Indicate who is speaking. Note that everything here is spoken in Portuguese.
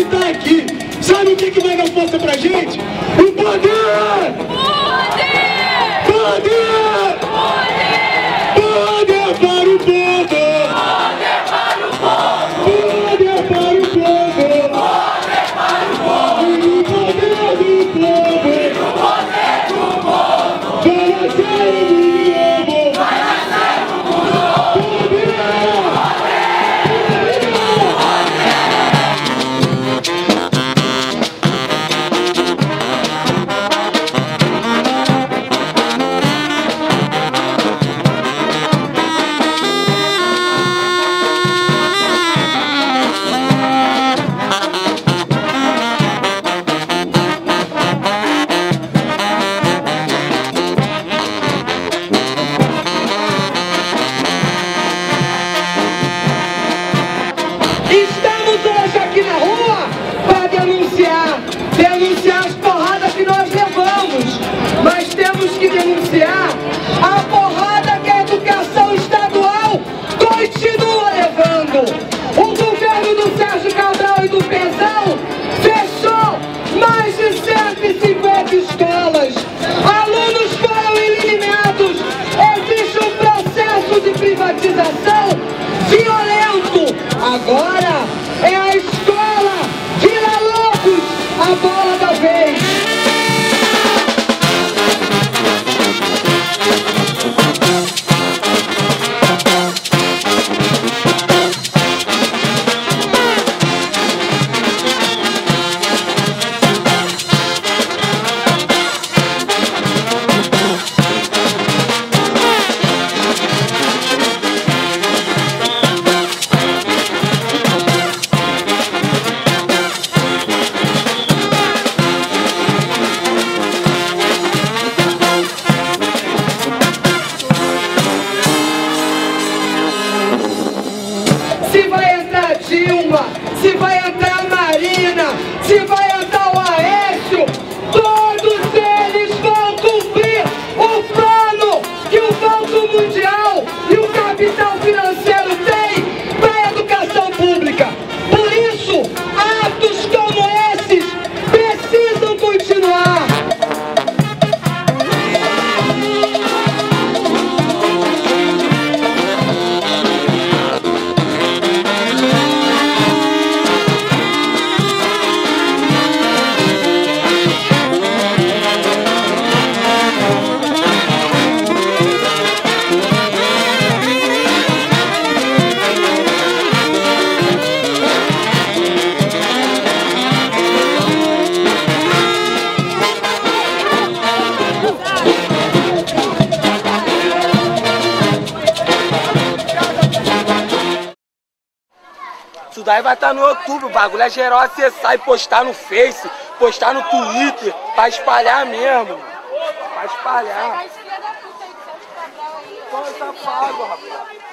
Speaker 1: tá aqui. Sabe o que vai dar força pra gente? O poder!
Speaker 2: Poder!
Speaker 1: Poder!
Speaker 2: Poder!
Speaker 1: Poder para o povo!
Speaker 2: Poder para o povo!
Speaker 1: Poder para o povo!
Speaker 2: Poder para o povo!
Speaker 1: E o poder do povo!
Speaker 2: E o poder do povo!
Speaker 1: Vai nascer o mundo novo!
Speaker 2: Vai nascer um mundo novo!
Speaker 3: Estamos hoje aqui na rua para denunciar as porradas que nós levamos, mas temos que denunciar a porrada que a educação estadual continua levando. O governo do Sérgio Cabral e do Pezão fechou mais de 150 escolas. Alunos foram eliminados. Existe um processo de privatização violento. Agora é a escola Vila Lobos a bola da vez. Se vai entrar Dilma, se vai entrar Marina, se vai entrar o Aécio, todos eles vão cumprir o plano que o Banco Mundial e o capital financeiro têm para a educação pública. Por isso, atos como esses precisam continuar.
Speaker 4: Isso daí vai estar no YouTube, o bagulho é geral acessar e postar no Face, postar no Twitter, pra espalhar mesmo, pra espalhar. Então tá pago, rapaz.